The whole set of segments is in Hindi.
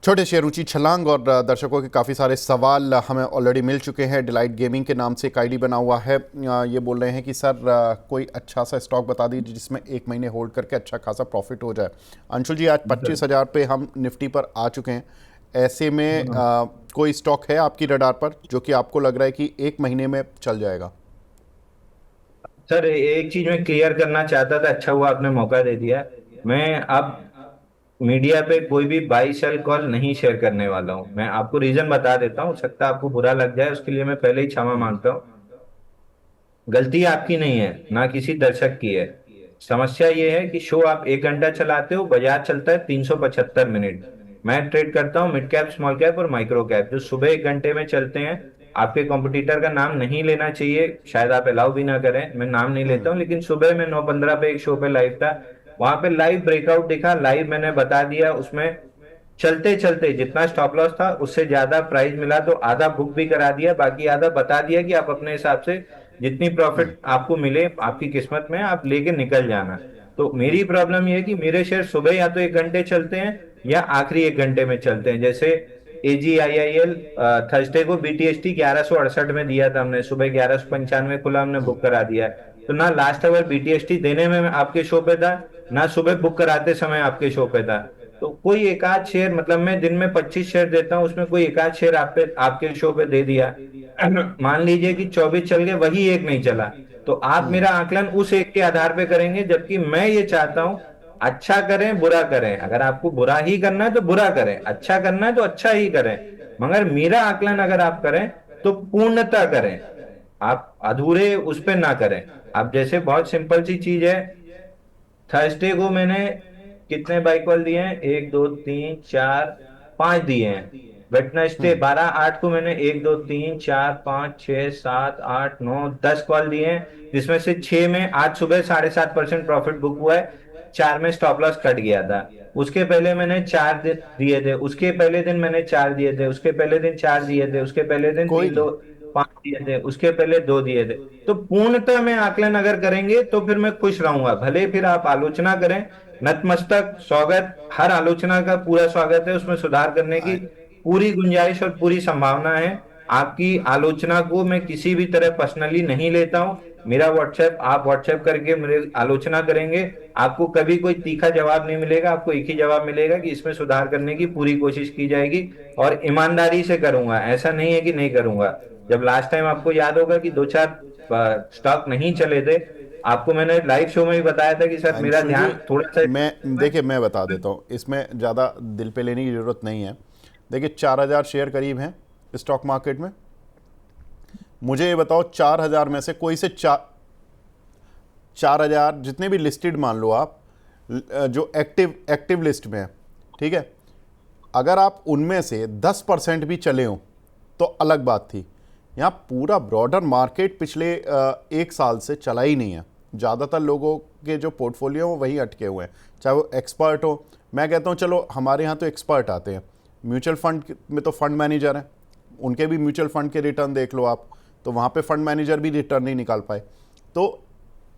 छोटे शेयर ऊंची छलांग और दर्शकों के काफ़ी सारे सवाल हमें ऑलरेडी मिल चुके हैं। डिलाइट गेमिंग के नाम से एक आईडी बना हुआ है। ये बोल रहे हैं कि सर कोई अच्छा सा स्टॉक बता दीजिए जिसमें एक महीने होल्ड करके अच्छा खासा प्रॉफिट हो जाए। अंशुल जी, आज 25,000 पे हम निफ्टी पर आ चुके हैं। ऐसे में कोई स्टॉक है आपकी रडार पर जो कि आपको लग रहा है कि एक महीने में चल जाएगा? सर, एक चीज मैं क्लियर करना चाहता था, अच्छा हुआ आपने मौका दे दिया। मैं अब मीडिया पे कोई भी बाई सेल कॉल नहीं शेयर करने वाला हूं। मैं आपको रीजन बता देता हूं, हो सकता है आपको बुरा लग जाए, उसके लिए मैं पहले ही क्षमा मांगता हूं। गलती आपकी नहीं है, ना किसी दर्शक की है। समस्या ये है कि शो आप 1 घंटा चलाते हो, बाजार चलता है 375 मिनट। मैं ट्रेड करता हूँ मिड कैप, स्मॉल कैप और माइक्रो कैप, जो सुबह 1 घंटे में चलते हैं। आपके कॉम्पिटिटर का नाम नहीं लेना चाहिए, शायद आप अलाउ भी ना करें, मैं नाम नहीं लेता हूँ, लेकिन सुबह में 9:15 पे एक शो पे लाइव था। वहां पे लाइव ब्रेकआउट दिखा, लाइव मैंने बता दिया। उसमें चलते चलते जितना स्टॉप लॉस था उससे ज्यादा प्राइस मिला तो आधा बुक भी करा दिया, बाकी आधा बता दिया कि आप अपने हिसाब से जितनी हम्म। प्रॉफिट आपको मिले आपकी किस्मत में आप लेके निकल जाना। तो मेरी प्रॉब्लम ये है कि मेरे शेयर सुबह या तो 1 घंटे चलते हैं या आखिरी 1 घंटे में चलते हैं। जैसे AGIIL थर्सडे को BTST 1168 में दिया था हमने, सुबह 1195 खुला, हमने बुक करा दिया। तो ना लास्ट आवर BTST देने में मैं आपके शो पे था, ना सुबह बुक कराते समय आपके शो पे था। तो कोई एक आध शेयर, मतलब मैं दिन में 25 शेयर देता हूँ, उसमें कोई एक आध शेयर आप पे आपके शो पे दे दिया। मान लीजिए कि 24 चल गए, वही एक नहीं चला, तो आप मेरा आकलन उस एक के आधार पे करेंगे, जबकि मैं ये चाहता हूं अच्छा करें बुरा करें। अगर आपको बुरा ही करना है तो बुरा करें, अच्छा करना है तो अच्छा ही करें, मगर मेरा आकलन अगर आप करें तो पूर्णतः करें, आप अधूरे उस पे ना करें। आप जैसे बहुत सिंपल सी चीज है, थर्सडे को मैंने कितने बाई कॉल दिए हैं? 1 2 3 4 5 दिए हैं। वेडनेसडे हम्म। 12/8 को मैंने 1 2 3 4 5 6 7 8 9 10 कॉल दिए हैं, जिसमें से 6 में आज सुबह 7.5% प्रॉफिट बुक हुआ है। 4 में स्टॉप लॉस कट गया था। उसके पहले मैंने 4 दिए थे, उसके पहले दिन मैंने 4 दिए थे, उसके पहले दिन 4 दिए थे, उसके पहले दिन कोई तीन नहीं। दो 5 दिए थे, उसके पहले 2 दिए थे। तो पूर्णतः में आकलन अगर करेंगे तो फिर मैं खुश रहूंगा, भले फिर आप आलोचना करें। नतमस्तक स्वागत, हर आलोचना का पूरा स्वागत है, उसमें सुधार करने की आ- पूरी गुंजाइश और पूरी संभावना है। आपकी आलोचना को मैं किसी भी तरह पर्सनली नहीं लेता हूं। मेरा व्हाट्सएप, आप व्हाट्सएप करके मेरे आलोचना करेंगे, आपको कभी कोई तीखा जवाब नहीं मिलेगा, आपको एक ही जवाब मिलेगा कि इसमें सुधार करने की पूरी कोशिश की जाएगी। और ईमानदारी से करूंगा, ऐसा नहीं है कि नहीं करूंगा। जब लास्ट टाइम आपको याद होगा कि 2 4 स्टॉक नहीं चले थे, आपको मैंने लाइव शो में ही बताया था कि सर मेरा अंशुल जी, ध्यान थोड़ा सा। मैं देखिए मैं बता देता हूँ, इसमें ज़्यादा दिल पे लेने की ज़रूरत नहीं है। देखिए 4,000 शेयर करीब हैं स्टॉक मार्केट में। मुझे ये बताओ, 4,000 में से कोई से 4,000 जितने भी लिस्टेड मान लो आप, जो एक्टिव एक्टिव लिस्ट में है, ठीक है, अगर आप उनमें से 10% भी चले हो तो अलग बात थी। यहाँ पूरा ब्रॉडर मार्केट पिछले 1 साल से चला ही नहीं है। ज़्यादातर लोगों के जो पोर्टफोलियो हैं वो वहीं अटके हुए हैं, चाहे वो एक्सपर्ट हो। मैं कहता हूँ चलो हमारे यहाँ तो एक्सपर्ट आते हैं, म्यूचुअल फंड में तो फंड मैनेजर हैं, उनके भी म्यूचुअल फंड के रिटर्न देख लो आप, तो वहाँ पे फंड मैनेजर भी रिटर्न नहीं निकाल पाए। तो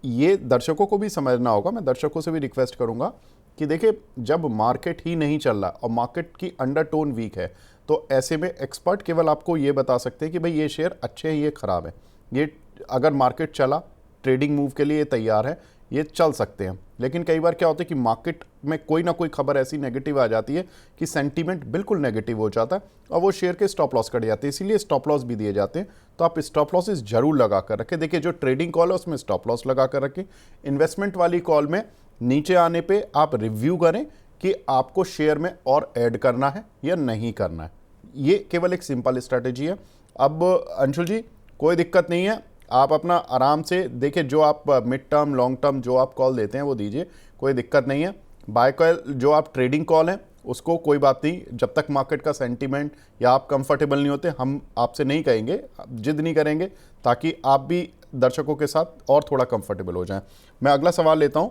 ये दर्शकों को भी समझना होगा। मैं दर्शकों से भी रिक्वेस्ट करूंगा कि देखिए, जब मार्केट ही नहीं चल रहा और मार्केट की अंडरटोन वीक है, तो ऐसे में एक्सपर्ट केवल आपको ये बता सकते हैं कि भाई ये शेयर अच्छे हैं, ये खराब है। ये अगर मार्केट चला, ट्रेडिंग मूव के लिए ये तैयार है, ये चल सकते हैं। लेकिन कई बार क्या होता है कि मार्केट में कोई ना कोई खबर ऐसी नेगेटिव आ जाती है कि सेंटीमेंट बिल्कुल नेगेटिव हो जाता है और वो शेयर के स्टॉप लॉस कट जाते हैं, इसीलिए स्टॉप लॉस भी दिए जाते हैं। तो आप स्टॉप लॉसेस जरूर लगा कर रखें। देखिए, जो ट्रेडिंग कॉल है उसमें स्टॉप लॉस लगा कर रखें। इन्वेस्टमेंट वाली कॉल में नीचे आने पे आप रिव्यू करें कि आपको शेयर में और ऐड करना है या नहीं करना है। ये केवल एक सिंपल स्ट्रैटेजी है। अब अंशुल जी, कोई दिक्कत नहीं है, आप अपना आराम से देखिए, जो आप मिड टर्म लॉन्ग टर्म जो आप कॉल देते हैं वो दीजिए, कोई दिक्कत नहीं है। बाय कॉल जो आप ट्रेडिंग कॉल है उसको कोई बात नहीं, जब तक मार्केट का सेंटीमेंट या आप कंफर्टेबल नहीं होते, हम आपसे नहीं कहेंगे, जिद नहीं करेंगे, ताकि आप भी दर्शकों के साथ और थोड़ा कंफर्टेबल हो जाएं। मैं अगला सवाल लेता हूं।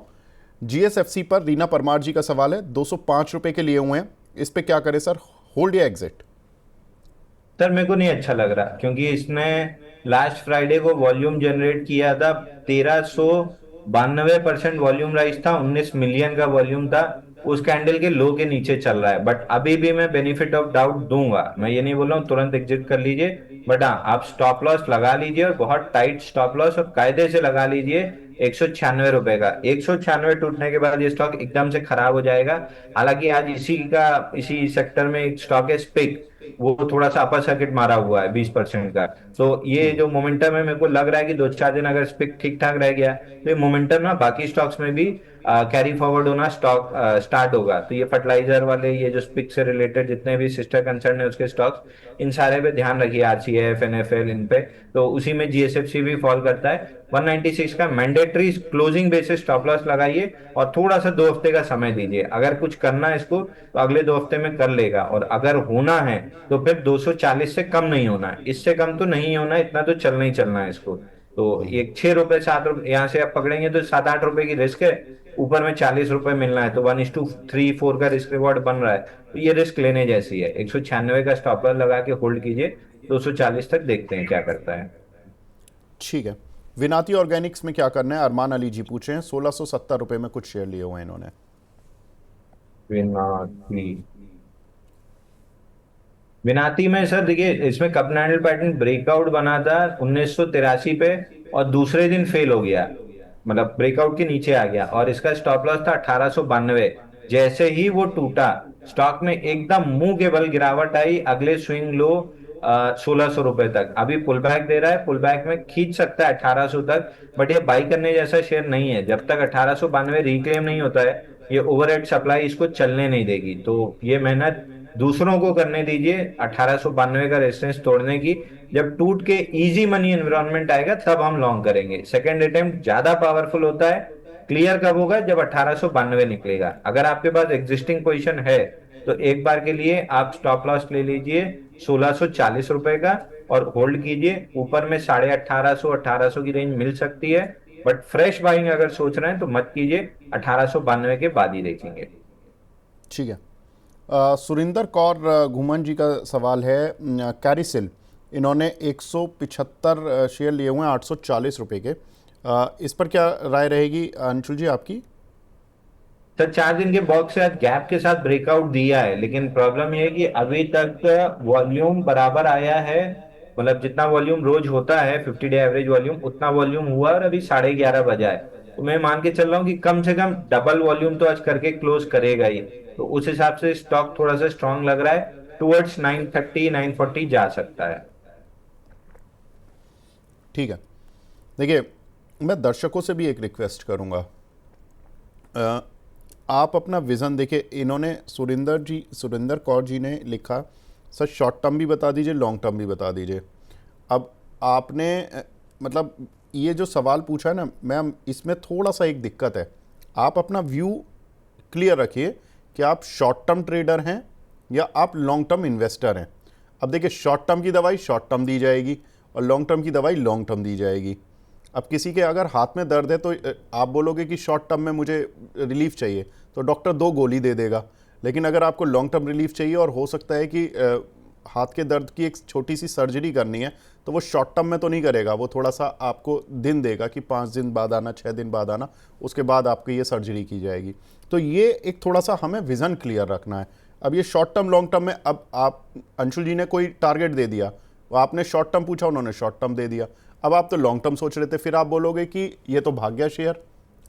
GSFC पर रीना परमार जी का सवाल है, 205 रुपए के लिए हुए हैं, इस पे क्या करें सर, होल्ड या एग्जिट? सर मेरे को नहीं अच्छा लग रहा, क्योंकि इसने लास्ट फ्राइडे को वॉल्यूम जनरेट किया था। 1392% वॉल्यूम राइज था, 19 मिलियन का वॉल्यूम था। उस कैंडल के लो के नीचे चल रहा है। बट अभी भी मैं बेनिफिट ऑफ डाउट दूंगा, मैं ये नहीं बोल रहा हूँ तुरंत एग्जिट कर लीजिए, बट हाँ आप स्टॉप लॉस लगा लीजिए, और बहुत टाइट स्टॉप लॉस और कायदे से लगा लीजिए। 196 रुपए का, 196 टूटने के बाद ये स्टॉक एकदम से खराब हो जाएगा। हालांकि आज इसी सेक्टर में एक स्टॉक है स्पिक, वो थोड़ा सा अपर सर्किट मारा हुआ है 20% का। तो ये जो मोमेंटम है, मेरे को लग रहा है कि 2-4 दिन अगर स्पिक ठीक ठाक रह गया तो ये मोमेंटम ना बाकी स्टॉक्स में भी कैरी फॉरवर्ड होना स्टॉक स्टार्ट होगा। तो ये फर्टिलाइजर वाले, ये जो स्पिक से रिलेटेड जितने भी सिस्टर कंसर्न है उसके स्टॉक्स, इन सारे पे ध्यान रखिए, आरसीएफ, एनएफएल, इन पे। तो उसी में जीएसएफसी भी फॉल करता है। 196 का mandatory closing basis stop loss लगाइए, और थोड़ा सा 2 हफ्ते का समय दीजिए। अगर कुछ करना है इसको तो अगले 2 हफ्ते में कर लेगा, और अगर होना है तो फिर 240 से कम नहीं होना है, इससे कम तो नहीं होना है, इतना तो चलना ही चलना है इसको। तो एक 6 रुपए 7 रुपए यहाँ से आप पकड़ेंगे तो 7-8 रुपए की रिस्क है, ऊपर में 40 रुपए मिलना है, तो 1:3-4 का रिस्क रिवॉर्ड बन रहा है। तो ये रिस्क लेने जैसी है। 196 का स्टॉपर लगा के होल्ड कीजिए, 240 तक देखते हैं क्या करता है। ठीक है। विनाती ऑर्गेनिक्स में क्या करना है, अरमान अली जी पूछ रहे हैं। 1670 रुपये में कुछ शेयर लिए हुए हैं इन्होंने। विनाती, विनाती में सर देखिए, इसमें कप हैंडल पैटर्न ब्रेकआउट बना था 1983 पे, और दूसरे दिन फेल हो गया, मतलब ब्रेकआउट के नीचे आ गया, और इसका स्टॉप लॉस था 1892। जैसे ही वो टूटा, स्टॉक में एकदम मुंह के बल गिरावट आई, अगले स्विंग लो 1600 रुपए तक। अभी पुल बैक दे रहा है, पुल बैक में खींच सकता है 1800 तक, बट ये बाई करने जैसा शेयर नहीं है। जब तक 1892 रिक्लेम नहीं होता है, ये ओवरहेड सप्लाई इसको चलने नहीं देगी। तो ये मेहनत दूसरों को करने दीजिए 1892 का रेजिस्टेंस तोड़ने की। जब टूट के इजी मनी एनवायरनमेंट आएगा तब हम लॉन्ग करेंगे। सेकंड अटेम्प्ट ज्यादा पावरफुल होता है। क्लियर कब होगा? जब 1892 निकलेगा। अगर आपके पास एग्जिस्टिंग पोजीशन है तो एक बार के लिए आप स्टॉप लॉस ले लीजिए 1640 रुपए का, और होल्ड कीजिए। ऊपर में 1850 की रेंज मिल सकती है, बट फ्रेश बाइंग अगर सोच रहे हैं तो मत कीजिए, 1892 के बाद ही देखेंगे। ठीक है। सुरिंदर कौर घुमन जी का सवाल है। कैरिसिल, इन्होंने 175 शेयर लिए हुए हैं 840 रुपये के। इस पर क्या राय रहेगी अंशुल जी आपकी? सर 4 दिन के बॉक्स से आज गैप के साथ ब्रेकआउट दिया है, लेकिन प्रॉब्लम यह है कि अभी तक वॉल्यूम बराबर आया है। मतलब जितना वॉल्यूम रोज होता है 50 डे एवरेज वॉल्यूम, उतना वॉल्यूम हुआ, और अभी 11:30 बजा है। तो मैं मान के चल रहा हूँ कि कम से कम डबल वॉल्यूम तो आज करके क्लोज करेगा ही। तो उस हिसाब से स्टॉक थोड़ा सा स्ट्रांग लग रहा है, टुवर्ड्स 930 940 जा सकता है। ठीक है। देखिए, मैं दर्शकों से भी एक रिक्वेस्ट करूंगा। आप अपना विज़न देखिए। इन्होंने सुरिंदर कौर जी ने लिखा, सर शॉर्ट टर्म भी बता दीजिए, लॉन्ग टर्म भी बता दीजिए। अब आपने मतलब ये जो सवाल पूछा है ना मैम, इसमें थोड़ा सा एक दिक्कत है। आप अपना व्यू क्लियर रखिए कि आप शॉर्ट टर्म ट्रेडर हैं या आप लॉन्ग टर्म इन्वेस्टर हैं। अब देखिए, शॉर्ट टर्म की दवाई शॉर्ट टर्म दी जाएगी और लॉन्ग टर्म की दवाई लॉन्ग टर्म दी जाएगी। अब किसी के अगर हाथ में दर्द है तो आप बोलोगे कि शॉर्ट टर्म में मुझे रिलीफ चाहिए, तो डॉक्टर 2 गोली दे देगा। लेकिन अगर आपको लॉन्ग टर्म रिलीफ चाहिए और हो सकता है कि हाथ के दर्द की एक छोटी सी सर्जरी करनी है, तो वो शॉर्ट टर्म में तो नहीं करेगा। वो थोड़ा सा आपको दिन देगा कि 5 दिन बाद आना, 6 दिन बाद आना, उसके बाद आपकी ये सर्जरी की जाएगी। तो ये एक थोड़ा सा हमें विज़न क्लियर रखना है। अब ये शॉर्ट टर्म लॉन्ग टर्म में, अब आप अंशुल जी ने कोई टारगेट दे दिया, आपने शॉर्ट टर्म पूछा, उन्होंने शॉर्ट टर्म दे दिया। अब आप तो लॉन्ग टर्म सोच रहे थे, फिर आप बोलोगे कि ये तो भाग गया शेयर,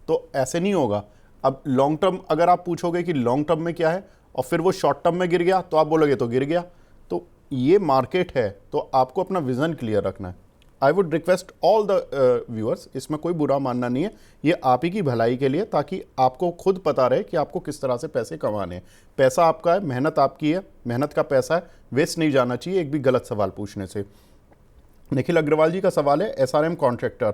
तो ऐसे नहीं होगा। अब लॉन्ग टर्म अगर आप पूछोगे कि लॉन्ग टर्म में क्या है और फिर वो शॉर्ट टर्म में गिर गया, तो आप बोलोगे तो गिर गया। तो ये मार्केट है, तो आपको अपना विज़न क्लियर रखना है। I would request all the viewers, इसमें कोई बुरा मानना नहीं है, ये आप ही की भलाई के लिए, ताकि आपको खुद पता रहे कि आपको किस तरह से पैसे कमाने हैं। पैसा आपका है, मेहनत आपकी है, मेहनत का पैसा है, वेस्ट नहीं जाना चाहिए एक भी गलत सवाल पूछने से। निखिल अग्रवाल जी का सवाल है, एसआरएम कॉन्ट्रैक्टर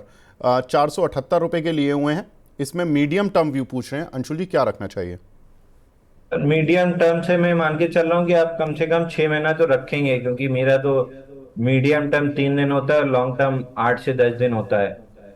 478 के लिए हुए हैं, इसमें मीडियम टर्म व्यू पूछ रहे हैं। अंशुल जी क्या रखना चाहिए? मीडियम टर्म से मैं मान के चल रहा हूँ कि आप कम से कम 6 महीना तो रखेंगे, क्योंकि मेरा तो मीडियम टर्म 3 दिन होता है और लॉन्ग टर्म 8 से 10 दिन होता है,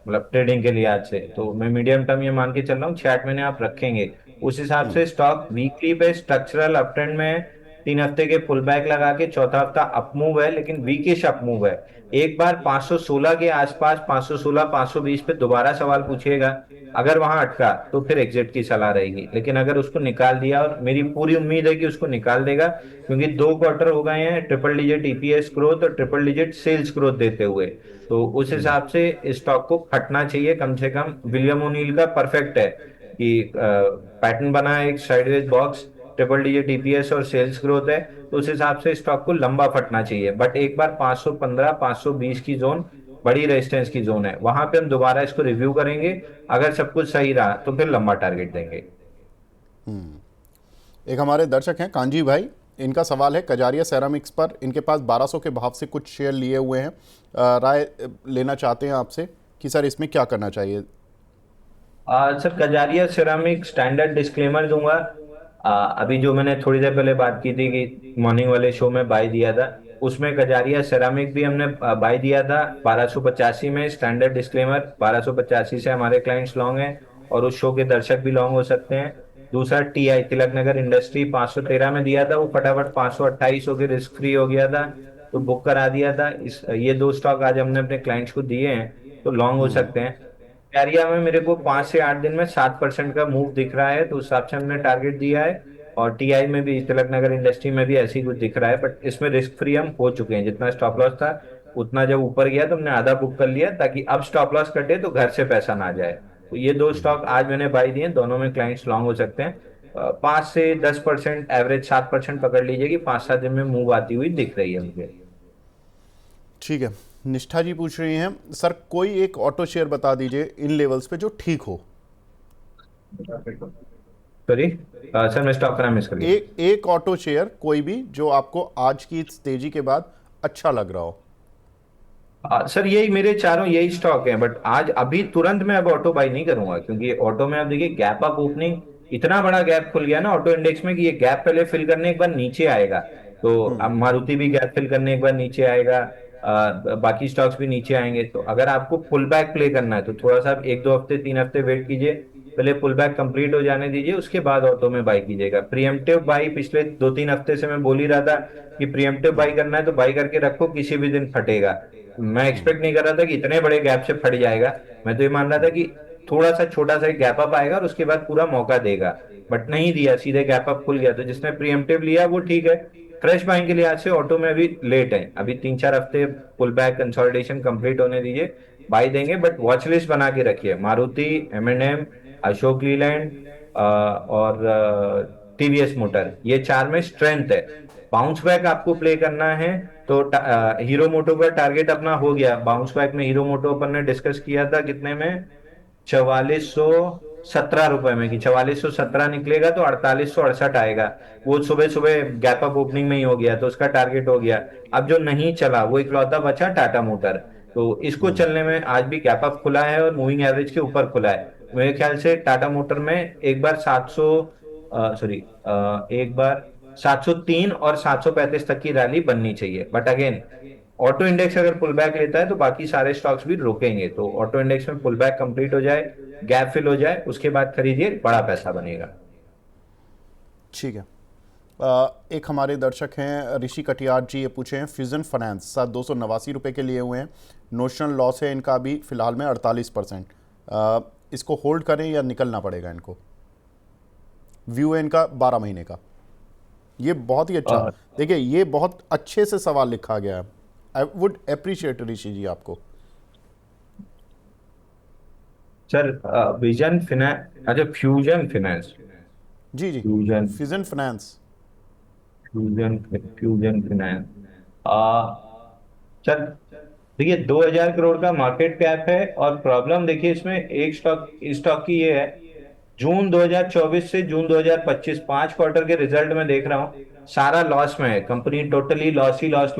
मतलब ट्रेडिंग के लिए आज से। तो मैं मीडियम टर्म ये मान के चल रहा हूँ 6-8 महीने आप रखेंगे। उस हिसाब से स्टॉक वीकली पे स्ट्रक्चरल अप ट्रेंड में है, 3 हफ्ते के पुल बैक लगा के चौथा हफ्ता अप मूव है, लेकिन वीकिश अप मूव है। एक बार 516 के आसपास, 516 520 पे दोबारा सवाल पूछिएगा। अगर वहां अटका तो फिर एग्जिट की सलाह रहेगी, लेकिन अगर उसको निकाल दिया, और मेरी पूरी उम्मीद है कि उसको निकाल देगा, क्योंकि 2 क्वार्टर हो गए हैं ट्रिपल डिजिट ईपीएस ग्रोथ और ट्रिपल डिजिट सेल्स ग्रोथ देते हुए। तो उस हिसाब से स्टॉक को फटना चाहिए कम से कम। विलियम ओनील का परफेक्ट है कि पैटर्न बना है एक sideways box, triple digit EPS और सेल्स ग्रोथ है, तो उस हिसाब से स्टॉक को लंबा फटना चाहिए। बट एक बार 515 520 की जोन बड़ी रेजिस्टेंस की जोन है, वहां पे हम दोबारा इसको रिव्यू करेंगे। अगर सब कुछ सही रहा तो फिर लंबा टारगेट देंगे। एक हमारे दर्शक हैं कांजी भाई, इनका सवाल है कजारिया सेरामिक्स पर। इनके पास 1200 के भाव से कुछ शेयर लिए हुए हैं, राय लेना चाहते हैं आपसे कि सर इसमें क्या करना चाहिए। Sir Kajaria ceramic standard disclaimer दूंगा। अभी जो मैंने थोड़ी देर पहले बात की थी कि मॉर्निंग वाले शो में बाय दिया था, उसमें कजारिया सिरामिक भी हमने बाय दिया था 1285 में। स्टैंडर्ड डिस्क्लेमर, 1285 से हमारे क्लाइंट्स लॉन्ग हैं और उस शो के दर्शक भी लॉन्ग हो सकते हैं। दूसरा टीआई तिलक नगर इंडस्ट्री 513 में दिया था, वो फटाफट 528 हो के रिस्क फ्री हो गया था, तो बुक करा दिया था। ये 2 स्टॉक आज हमने अपने क्लाइंट्स को दिए हैं, तो लॉन्ग हो सकते हैं। एरिया में मेरे को 5 से 8 दिन में 7% का मूव दिख रहा है, तो उस हिसाब से हमने टारगेट दिया है। और टीआई में भी, तिलक नगर इंडस्ट्री में भी ऐसे ही कुछ दिख रहा है, बट इसमें रिस्क फ्री हम हो चुके हैं। जितना स्टॉप लॉस था उतना जब ऊपर गया तो हमने आधा बुक कर लिया, ताकि अब स्टॉप लॉस कटे तो घर से पैसा ना जाए। तो ये 2 स्टॉक आज मैंने बाई दिए, दोनों में क्लाइंट्स लॉन्ग हो सकते हैं। 5 से 10% एवरेज 7% पकड़ लीजिए कि 5-7 दिन में मूव आती हुई दिख रही है मुझे। ठीक है। निष्ठा जी पूछ रही हैं सर कोई एक ऑटो शेयर बता दीजिए इन लेवल्स पे जो ठीक हो। सॉरी सर, मैं स्टॉक का नाम मिस कर गया। एक ऑटो शेयर कोई भी जो आपको आज की इस तेजी के बाद अच्छा लग रहा हो। सर यही मेरे चारों यही स्टॉक हैं, बट आज अभी तुरंत मैं अब ऑटो बाई नहीं करूंगा, क्योंकि ऑटो में आप देखिए गैप अप ओपनिंग, इतना बड़ा गैप खुल गया ना ऑटो इंडेक्स में कि ये गैप पहले फिल करने एक बार नीचे आएगा। तो अब मारुति भी गैप फिल करने एक बार नीचे आएगा, बाकी स्टॉक्स भी नीचे आएंगे। तो अगर आपको पुल बैक प्ले करना है तो थोड़ा सा आप 1-2 हफ्ते 3 हफ्ते वेट कीजिए, पहले पुल बैक कंप्लीट हो जाने दीजिए, उसके बाद ऑटो में बाई कीजिएगा। प्रीएम्प्टिव बाई पिछले 2-3 हफ्ते से मैं बोल ही रहा था कि प्रीएम्प्टिव बाई करना है तो बाई करके रखो, किसी भी दिन फटेगा। मैं एक्सपेक्ट नहीं कर रहा था कि इतने बड़े गैप से फट जाएगा। मैं तो ये मान रहा था कि थोड़ा सा छोटा सा गैप अप आएगा और उसके बाद पूरा मौका देगा, बट नहीं दिया, सीधे गैप अप खुल गया। तो जिसने प्रीएम्प्टिव लिया वो ठीक है। फ्रेश बाइंग के लिहाज से ऑटो में अभी लेट है, अभी 3-4 हफ्ते पुल बैक कंसोलिडेशन कंप्लीट होने दीजिए, बाई देंगे। बट वॉच लिस्ट बना के रखिए, मारुति, एम&एम, अशोक लीलैंड और टीवीएस मोटर, ये 4 में स्ट्रेंथ है। बाउंस बैक आपको प्ले करना है तो हीरो मोटो का टारगेट अपना हो गया। बाउंस बैक में हीरो मोटो अपन ने डिस्कस किया था कितने में, 4417 रुपए में, कि 4417 निकलेगा तो 4868 आएगा। वो सुबह सुबह गैप अप ओपनिंग में ही हो गया, तो उसका टारगेट हो गया। अब जो नहीं चला वो इकलौता बचा टाटा मोटर, तो इसको चलने में आज भी गैप अप खुला है और मूविंग एवरेज के ऊपर खुला है। मेरे ख्याल से टाटा मोटर में एक बार 700, सॉरी, एक बार 703 और 735 तक की रैली बननी चाहिए। बट अगेन, ऑटो इंडेक्स अगर पुल बैक लेता है तो बाकी सारे स्टॉक्स भी रुकेंगे। तो ऑटो इंडेक्स में पुल बैक कंप्लीट हो जाए, गैप फिल हो जाए, उसके बाद खरीदिए, बड़ा पैसा बनेगा। ठीक है। एक हमारे दर्शक हैं ऋषि कटियार जी, ये पूछे हैं फ्यूजन फाइनेंस साथ 289 रुपये के लिए हुए हैं, नोशनल लॉस है इनका अभी फिलहाल में 48%। इसको होल्ड करें या निकलना पड़ेगा इनको। व्यू है इनका 12 महीने का। ये बहुत ही अच्छा, देखिए ये बहुत अच्छे से सवाल लिखा गया है। I would appreciate Rishi ji आपको। सर विजन फिनेंस, अच्छा फ्यूजन फाइनेंस, जी जी, fusion fusion finance. Fusion fusion finance. Sir देखिए 2000 करोड़ का मार्केट कैप है, और प्रॉब्लम देखिए इसमें एक स्टॉक की ये है, जून 2024 से जून 2025 5 क्वार्टर के रिजल्ट में देख रहा हूँ, सारा लॉस में है। कंपनी टोटली लॉस ही लॉस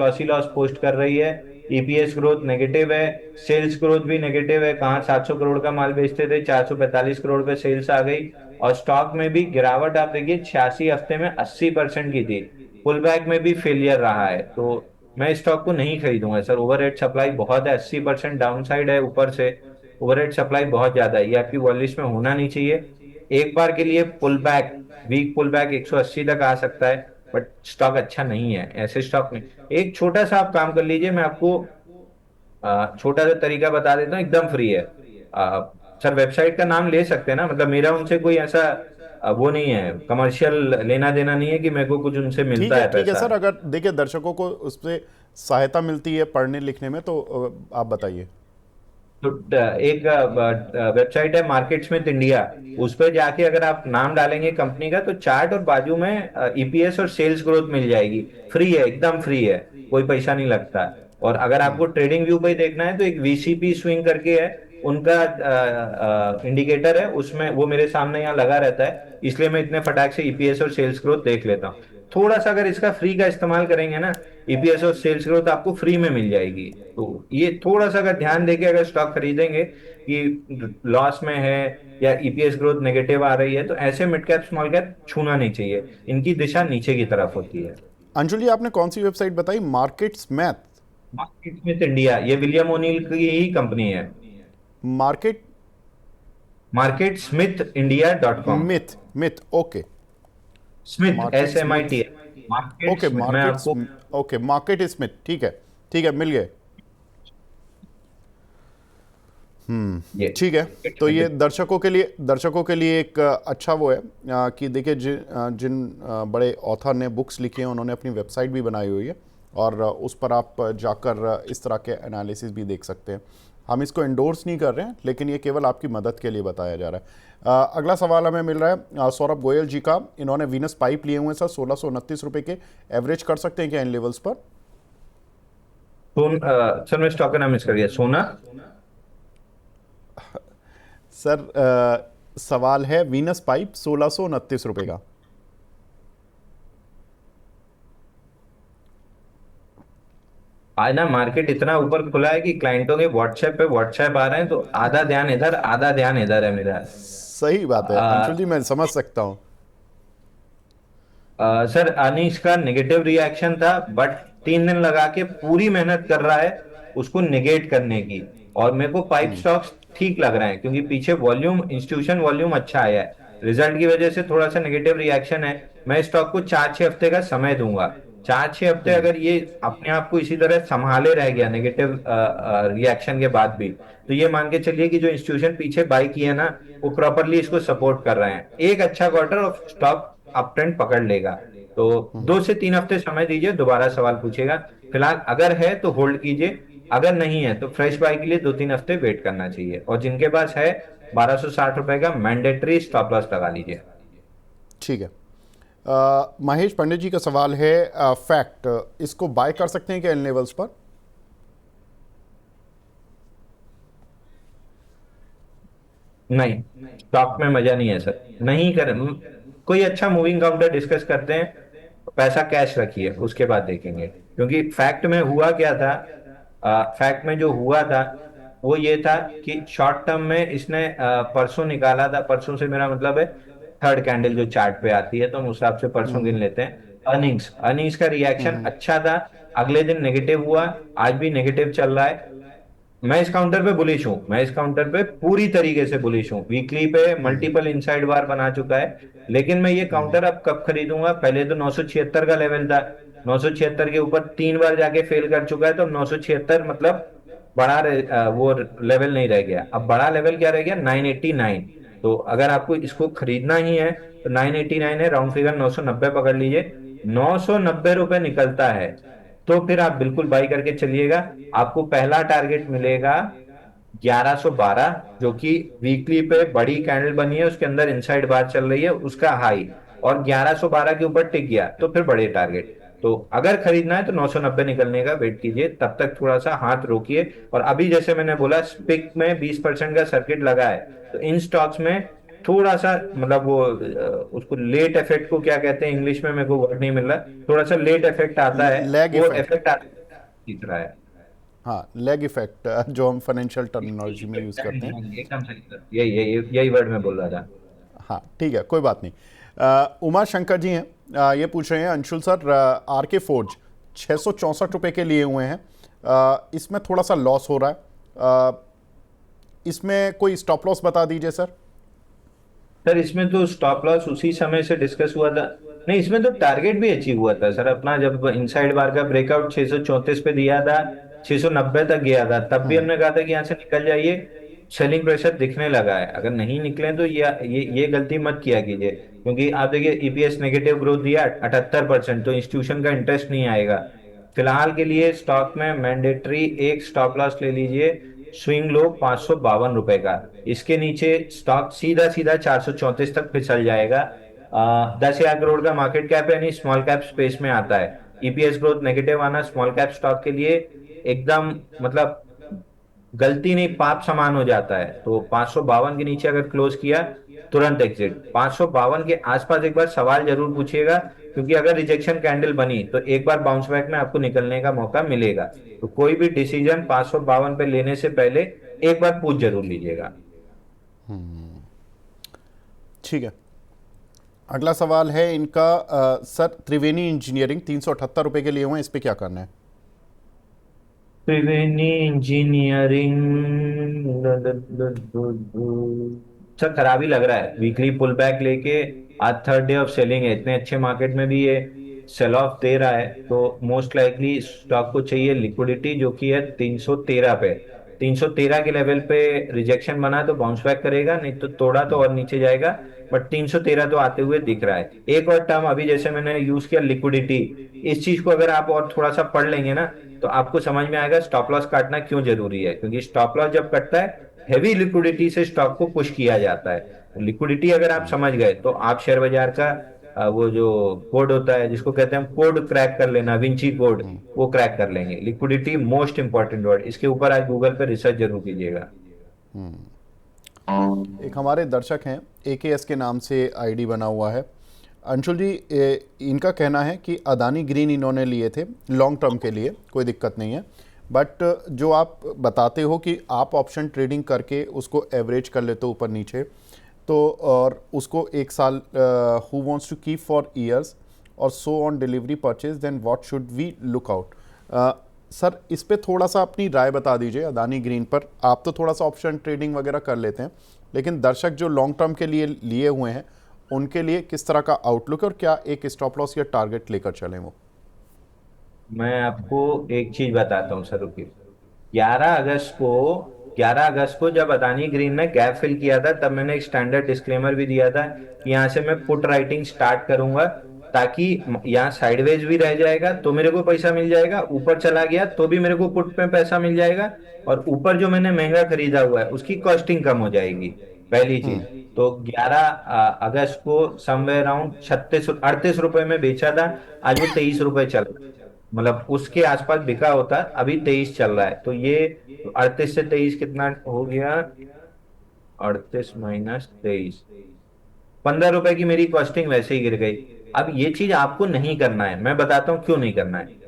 पोस्ट कर रही है। ईपीएस ग्रोथ नेगेटिव है, सेल्स ग्रोथ भी नेगेटिव है। कहाँ 700 करोड़ का माल बेचते थे, 445 करोड़ पे सेल्स आ गई। और स्टॉक में भी गिरावट आप देखिए, 86 हफ्ते में 80% की थी। पुल बैक में भी फेलियर रहा है, तो मैं इस स्टॉक को नहीं खरीदूंगा सर। ओवरहेड सप्लाई बहुत है, 80% डाउन साइड है, ऊपर से ओवरहेड सप्लाई बहुत ज्यादा है, ये आपकी वॉलिश में होना नहीं चाहिए। एक बार के लिए pull back, weak pull back 180 तक आ सकता है, बट स्टॉक अच्छा नहीं है, ऐसे स्टॉक में एक छोटा सा आप काम कर लीजिए। मैं आपको छोटा सा तरीका बता देता हूँ, एकदम फ्री है। सर वेबसाइट का नाम ले सकते हैं ना, मतलब मेरा उनसे कोई ऐसा वो नहीं है, कमर्शियल लेना देना नहीं है कि मेरे को कुछ उनसे मिलता है ठीक है पैसा। सर, अगर देखिए दर्शकों को उससे सहायता मिलती है पढ़ने लिखने में तो आप बताइए। तो एक वेबसाइट है मार्केट स्मिथ इंडिया, उस पर जाके अगर आप नाम डालेंगे कंपनी का तो चार्ट और बाजू में ईपीएस और सेल्स ग्रोथ मिल जाएगी। फ्री है, एकदम फ्री है, कोई पैसा नहीं लगता। और अगर आपको ट्रेडिंग व्यू पे देखना है तो एक वीसीपी स्विंग करके है, उनका इंडिकेटर है, उसमें वो मेरे सामने यहाँ लगा रहता है, इसलिए मैं इतने फटाक से ईपीएस और सेल्स ग्रोथ देख लेता हूँ। थोड़ा सा अगर इसका फ्री का इस्तेमाल करेंगे ना, ईपीएस और सेल्स ग्रोथ आपको फ्री में मिल जाएगी। तो ये थोड़ा सा अगर ध्यान देके अगर स्टॉक खरीदेंगे कि लॉस में है या ईपीएस ग्रोथ नेगेटिव आ रही है, तो ऐसे मिड कैप स्मॉल कैप छूना नहीं चाहिए, इनकी दिशा नीचे की तरफ होती है। अंशुल जी, आपने कौन सी वेबसाइट बताई? Markets Math? Market Smith India, ये विलियम ओनिल की ही कंपनी है। Market Market Smith India dot com. Myth myth okay. Smith, market S M I Smith. T market okay Smith, मैं मार्केट। आपको ओके मार्केट स्मिथ, ठीक है, मिल गए। ये ठीक है। मार्केट तो ये स्मिथ। दर्शकों के लिए एक अच्छा वो है कि देखिए जिन बड़े ऑथर ने बुक्स लिखी हैं उन्होंने अपनी वेबसाइट भी बनाई हुई है और उस पर आप जाकर इस तरह के एनालिसिस भी देख सकते हैं। हम इसको इंडोर्स नहीं कर रहे हैं, लेकिन ये केवल आपकी मदद के लिए बताया जा रहा है। अगला सवाल हमें मिल रहा है सौरभ गोयल जी का। इन्होंने वीनस पाइप लिए हुए हैं सर, 1629 रुपये के। एवरेज कर सकते हैं क्या इन लेवल्स पर? सर मैं स्टॉक का नाम मिस कर गया, सोना। सर सवाल है वीनस पाइप 1629 रुपये का। आज ना मार्केट इतना ऊपर खुला है कि क्लाइंटों के व्हाट्सएप पे व्हाट्सएप आ रहे हैं, तो आधा ध्यान इधर आधा ध्यान इधर है मेरा। सही बात है अंशुल जी, मैं समझ सकता हूँ। सर अनीश का नेगेटिव रिएक्शन था, बट 3 दिन लगा के पूरी मेहनत कर रहा है उसको निगेट करने की। और मेरे को पाइप स्टॉक्स ठीक लग रहे हैं क्योंकि पीछे वॉल्यूम, इंस्टीट्यूशन वॉल्यूम अच्छा आया है। रिजल्ट की वजह से थोड़ा सा नेगेटिव रिएक्शन है। मैं स्टॉक को 4-6 हफ्ते का समय दूंगा। 4-6 हफ्ते अगर ये अपने आप को इसी तरह संभाले रह गया नेगेटिव रिएक्शन के बाद भी, तो ये मान के चलिए कि जो इंस्टीट्यूशन पीछे बाई किए ना, वो प्रॉपरली इसको सपोर्ट कर रहे हैं। एक अच्छा क्वार्टर और स्टॉक अप ट्रेंड पकड़ लेगा। तो 2 से 3 हफ्ते समय दीजिए, दोबारा सवाल पूछेगा। फिलहाल अगर है तो होल्ड कीजिए, अगर नहीं है तो फ्रेश बाय के लिए 2-3 हफ्ते वेट करना चाहिए। और जिनके पास है 1260 रुपए का मैंडेटरी स्टॉप लॉस लगा लीजिए। ठीक है। महेश पंडित जी का सवाल है फैक्ट, इसको बाय कर सकते हैं क्या इन लेवल्स पर? नहीं, स्टॉक में मजा नहीं है सर, नहीं कर। कोई अच्छा मूविंग काउंटर डिस्कस करते हैं, पैसा कैश रखिए, उसके बाद देखेंगे। क्योंकि फैक्ट में हुआ क्या था, फैक्ट में जो हुआ था वो ये था कि शॉर्ट टर्म में इसने परसों निकाला था, परसों से मेरा मतलब है थर्ड कैंडल जो चार्ट पे आती है, तो हम उस हिसाब से परसों गिन लेते हैं। अर्निंग्स अर्निंग्स का रिएक्शन अच्छा था, अगले दिन नेगेटिव हुआ, आज भी नेगेटिव चल रहा है। मैं इस काउंटर पे बुलिश हूँ, मैं इस काउंटर पे पूरी तरीके से बुलिश हूँ। वीकली पे मल्टीपल इनसाइड बार बना चुका है। लेकिन मैं ये काउंटर अब कब खरीदूंगा? पहले तो 976 का लेवल था, 976 के ऊपर 3 बार जाके फेल कर चुका है, तो 976 मतलब वो लेवल नहीं रह गया। अब बड़ा लेवल क्या रह गया? 989। तो अगर आपको इसको खरीदना ही है तो 989 है, राउंड फिगर 990 पकड़ लीजिए। 990 रुपए निकलता है तो फिर आप बिल्कुल बाई करके चलिएगा। आपको पहला टारगेट मिलेगा 1112, जो कि वीकली पे बड़ी कैंडल बनी है, उसके अंदर इनसाइड बार चल रही है, उसका हाई। और 1112 के ऊपर टिक गया तो फिर बड़े टारगेट। तो अगर खरीदना है तो 990 निकलने का वेट कीजिए, तब तक थोड़ा सा हाथ रोकिए। और अभी जैसे मैंने बोला स्पिक में 20% का सर्किट लगा है, तो इन स्टॉक्स में थोड़ा सा मतलब वो उसको लेट इफेक्ट को क्या कहते हैं इंग्लिश में, मेरे को वर्ड नहीं मिल रहा, थोड़ा सा लेट इफेक्ट आता है, लैग वो इफेक्ट। इफेक्ट दिख रहा है। हाँ, लैग इफेक्ट जो हम फाइनेंशियल टर्मिनोलॉजी में यूज़ करते हैं। एकदम सही सर, यही यही यही वर्ड मैं बोल रहा था। हाँ ठीक है, कोई बात नहीं। उमा शंकर जी हैं, ये पूछ रहे हैं अंशुल सर, आर के फोर्ज 664 रुपये के लिए हुए हैं, इसमें थोड़ा सा लॉस हो रहा है, इसमें कोई स्टॉप लॉस बता दीजिए सर। सर इसमें तो स्टॉप लॉस उसी समय से डिस्कस हुआ था नहीं, इसमें तो टारगेट भी अचीव हुआ था सर अपना, जब इनसाइड बार का ब्रेकआउट 634 पे दिया था, 690 तक गया था, तब भी हमने कहा था कि यहाँ से निकल जाइए, सेलिंग प्रेशर दिखने लगा है। अगर नहीं निकले तो ये गलती मत किया कीजिए, क्योंकि आप देखिए ईपीएस नेगेटिव ग्रोथ दिया 78%, तो इंस्टीट्यूशन का इंटरेस्ट नहीं आएगा। फिलहाल के लिए स्टॉक में मैंडेटरी एक स्टॉप लॉस ले लीजिए, स्विंग लो 552 रुपए का। इसके नीचे स्टॉक सीधा सीधा 434 तक फिसल जाएगा। 10,000 करोड़ का मार्केट कैप है, यानी स्मॉल कैप स्पेस में आता है। ईपीएस ग्रोथ नेगेटिव आना स्मॉल कैप स्टॉक के लिए एकदम मतलब गलती नहीं, पाप समान हो जाता है। तो 552 के नीचे अगर क्लोज किया, तुरंत एग्जिट। 552 के आसपास एक बार सवाल जरूर पूछिएगा, क्योंकि अगर रिजेक्शन कैंडल बनी तो एक बार बाउंस बैक में आपको निकलने का मौका मिलेगा। तो कोई भी डिसीजन 552 पे लेने से पहले एक बार पूछ जरूर लीजिएगा। ठीक है। अगला सवाल है इनका, सर त्रिवेणी इंजीनियरिंग 378 रुपये के लिए हुए हैं, इस पे क्या करना है? त्रिवेणी इंजीनियरिंग सर खराब ही लग रहा है, वीकली पुल बैक लेके आज थर्ड डे ऑफ सेलिंग है। इतने अच्छे मार्केट में भी ये सेल ऑफ दे रहा है, तो मोस्ट लाइकली स्टॉक को चाहिए लिक्विडिटी, जो कि है 313 पे। 313 के लेवल पे रिजेक्शन बना तो बाउंस बैक करेगा, नहीं तो तोड़ा तो और नीचे जाएगा। बट 313 तो आते हुए दिख रहा है। एक और टर्म अभी जैसे मैंने यूज किया लिक्विडिटी, इस चीज को अगर आप और थोड़ा सा पढ़ लेंगे ना, तो आपको समझ में आएगा स्टॉप लॉस काटना क्यों जरूरी है। क्योंकि स्टॉप लॉस जब कटता है, हैवी लिक्विडिटी से स्टॉक को पुश किया जाता है। लिक्विडिटी अगर आप समझ गए तो आप शेयर बाजार का वो जो कोड होता है, जिसको कहते हैं हम कोड क्रैक कर लेना, विंची कोड, वो क्रैक कर लेंगे। लिक्विडिटी मोस्ट इंपॉर्टेंट वर्ड, इसके ऊपर आज गूगल पे रिसर्च जरूर कीजिएगा। एक हमारे दर्शक हैं, AKS के नाम से आईडी बना हुआ है। अंशुल जी, इनका कहना है कि अदानी ग्रीन इन्होंने लिए थे लॉन्ग टर्म के लिए, कोई दिक्कत नहीं है, बट जो आप बताते हो कि आप ऑप्शन ट्रेडिंग करके उसको एवरेज कर लेते हो ऊपर नीचे, तो और उसको एक साल, who wants to keep for years और so on delivery purchase, then what should we look out? Sir इस पे थोड़ा सा अपनी राय बता दीजिए। अदानी ग्रीन पर आप तो थोड़ा सा ऑप्शन ट्रेडिंग वगैरह कर लेते हैं, लेकिन दर्शक जो लॉन्ग टर्म के लिए लिए हुए हैं, उनके लिए किस तरह का आउटलुक है और क्या एक स्टॉप लॉस या टारगेट लेकर चलें वो? मैं आपको एक चीज बताता हूँ सर, रुकिए। 11 अगस्त को जब अदानी ग्रीन ने गैप फिल किया था, तब मैंने एक स्टैंडर्ड डिस्क्लेमर भी दिया था कि यहाँ से मैं पुट राइटिंग स्टार्ट करूंगा, ताकि यहाँ साइडवेज भी रह जाएगा तो मेरे को पैसा मिल जाएगा, ऊपर चला गया तो भी मेरे को पुट पे पैसा मिल जाएगा, और ऊपर जो मैंने महंगा खरीदा हुआ है उसकी कॉस्टिंग कम हो जाएगी। पहली चीज। तो 11 अगस्त को समवेयर अराउंड 36 38 रुपए में बेचा था। आज वो 23 रुपए चल रहा है, मतलब उसके आसपास बिका होता, अभी 23 चल रहा है। तो ये 38 से 23 कितना हो गया? 38 - 23, 15 रुपए की मेरी कॉस्टिंग वैसे ही गिर गई। अब ये चीज आपको नहीं करना है, मैं बताता हूँ क्यों नहीं करना है।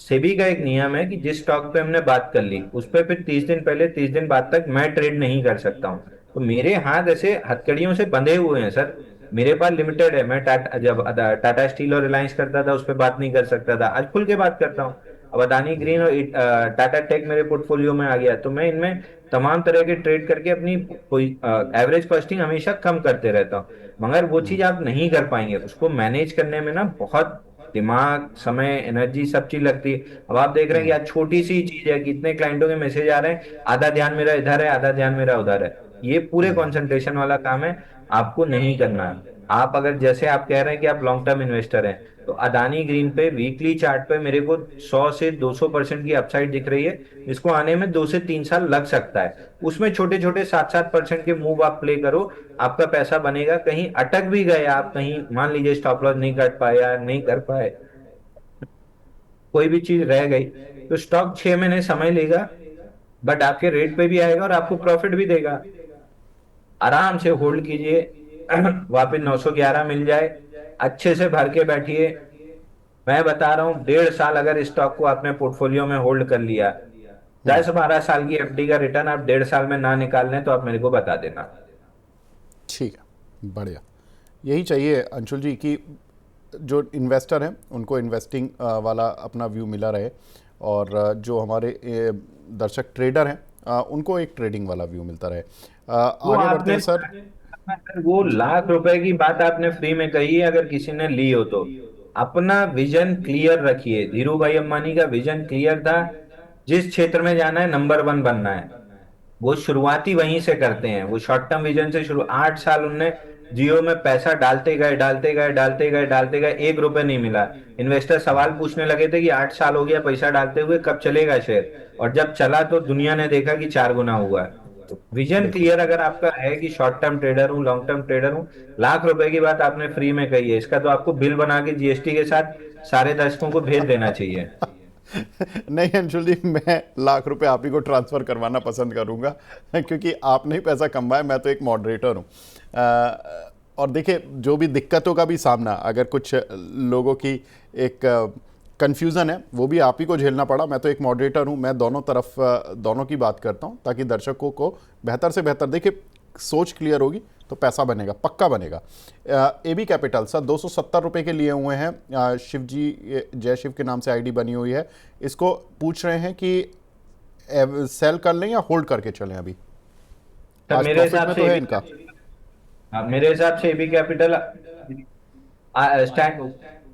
सेबी का एक नियम है कि जिस स्टॉक पे हमने बात कर ली, उस पे फिर 30 दिन पहले 30 दिन बाद तक मैं ट्रेड नहीं कर सकता हूँ। तो मेरे हाथ ऐसे हथकड़ियों से बंधे हुए हैं सर। मेरे पास लिमिटेड है, मैं जब टाटा स्टील और रिलायंस करता था उस पर बात नहीं कर सकता था, आज खुल के बात करता हूँ। अब अदानी ग्रीन और टाटा टेक मेरे पोर्टफोलियो में आ गया, तो मैं इनमें तमाम तरह के ट्रेड करके अपनी कोई एवरेज कॉस्टिंग हमेशा कम करते रहता हूँ। मगर वो चीज आप नहीं कर पाएंगे, उसको मैनेज करने में ना बहुत दिमाग, समय, एनर्जी, सब चीज लगती है। अब आप देख रहे हैं कि आज छोटी सी चीज है कि इतने क्लाइंटों के मैसेज आ रहे हैं, आधा ध्यान मेरा इधर है, आधा ध्यान मेरा उधर है। ये पूरे कंसंट्रेशन वाला काम है, आपको नहीं करना है। आप अगर जैसे आप कह रहे हैं कि आप लॉन्ग टर्म इन्वेस्टर हैं, तो अदानी ग्रीन पे वीकली चार्ट पे मेरे को 100 से 200% की अपसाइड दिख रही है, जिसको आने में 2 से 3 साल लग सकता है। उसमें छोटे छोटे 7-7% के मूव आप प्ले करो, आपका पैसा बनेगा। कहीं अटक भी गए आप, कहीं मान लीजिए स्टॉप लॉस नहीं काट पाए या नहीं कर पाए, कोई भी चीज रह गई, तो स्टॉक 6 महीने समय लेगा, बट आपके रेट पे भी आएगा और आपको प्रॉफिट भी देगा। आराम से होल्ड कीजिए। वापस 911 मिल जाए, अच्छे से भर के बैठिए। मैं बता रहा हूँ 1.5 साल अगर स्टॉक को आपने पोर्टफोलियो में होल्ड कर लिया, 10-12 साल की एफडी का रिटर्न आप 1.5 साल में ना निकाल लें, तो आप मेरे को बता देना। ठीक है, बढ़िया। यही चाहिए अंशुल जी कि जो इन्वेस्टर हैं उनको इन्वेस्टिंग वाला अपना व्यू मिला रहे, और जो हमारे दर्शक ट्रेडर हैं उनको एक ट्रेडिंग वाला व्यू मिलता रहे। वो आगे बढ़ते आपने हैं सर। अगर वो लाख रुपए की बात आपने फ्री में कही है, अगर किसी ने ली हो तो अपना विजन क्लियर रखिए। धीरू भाई अंबानी का विजन क्लियर था, जिस क्षेत्र में जाना है नंबर वन बनना है। वो शुरुआती वहीं से करते हैं, वो शॉर्ट टर्म विजन से शुरू। 8 साल उनने जियो में पैसा डालते गए डालते गए डालते गए डालते गए, 1 रुपए नहीं मिला। इन्वेस्टर सवाल पूछने लगे थे कि 8 साल हो गया पैसा डालते हुए, कब चलेगा शेयर? और जब चला तो दुनिया ने देखा कि 4 गुना हुआ है। तो विजन बिल्कुल। क्लियर अगर आपका है कि शॉर्ट टर्म ट्रेडर हूँ, लॉन्ग टर्म ट्रेडर हूँ, लाख रुपए की बात आपने फ्री में कही है, इसका तो आपको बिल बना के जीएसटी के साथ सारे दर्शकों को भेज देना चाहिए। नहीं अंशुल जी, मैं लाख रुपए आप ही को ट्रांसफ़र करवाना पसंद करूंगा क्योंकि आपने ही पैसा कमाया, मैं तो एक मॉडरेटर हूँ। और देखिए, जो भी दिक्कतों का भी सामना, अगर कुछ लोगों की एक कन्फ्यूज़न है, वो भी आप ही को झेलना पड़ा। मैं तो एक मॉडरेटर हूँ, मैं दोनों तरफ दोनों की बात करता हूँ ताकि दर्शकों को बेहतर से बेहतर, देखिए सोच क्लियर होगी तो पैसा बनेगा, पक्का बनेगा। ए बी कैपिटल सर 270 रुपये के लिए हुए हैं। शिव जी, जय शिव के नाम से आईडी बनी हुई है। इसको पूछ रहे हैं कि सेल कर लें या होल्ड करके चलें अभी? तब आज मेरे प्रॉफिट हिसाब में से तो है एबी इनका। मेरे हिसाब से AB Capital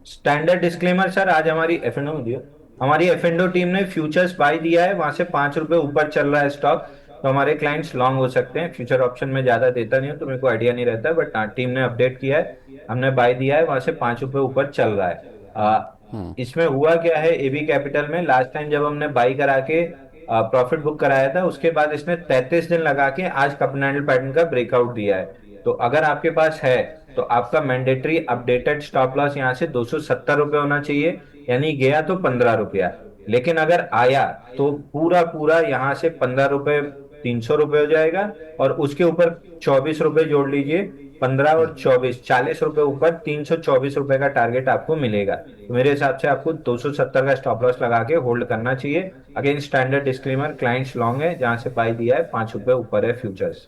standard disclaimer sir, आज हमारी एफएनओ में दिया, हमारी एफएनओ टीम ने फ्यूचर्स बाय दिया है, वहां से 5 रुपए ऊपर चल रहा है स्टॉक। तो हमारे क्लाइंट्स लॉन्ग हो सकते हैं। फ्यूचर ऑप्शन में ज्यादा देता नहीं हूँ तो मेरे को आइडिया नहीं रहता है, बट टीम ने अपडेट किया है, हमने बाय दिया है, वहां से 5 रुपए ऊपर चल रहा है। इसमें हुआ क्या है, एबी कैपिटल में लास्ट टाइम जब हमने बाई करा के प्रॉफिट बुक कराया था, उसके बाद इसने 33 दिन लगा के आज कपनैंडल पैटर्न का ब्रेकआउट दिया है। तो अगर आपके पास है तो आपका मैंडेटरी अपडेटेड स्टॉप लॉस यहाँ से 270 रुपये होना चाहिए, यानी गया तो 15 रुपया। लेकिन अगर आया तो पूरा पूरा यहाँ से 15 रुपये 300 रुपये हो जाएगा, और उसके ऊपर 24 रुपये जोड़ लीजिए। 15 और 24, 40 रुपये ऊपर 324 रुपये का टारगेट आपको मिलेगा। तो मेरे हिसाब से आपको 270 का स्टॉप लॉस लगा के होल्ड करना चाहिए। Again standard disclaimer, clients long है, जहां से बाई दिया है 5 रुपये ऊपर है फ्यूचर्स।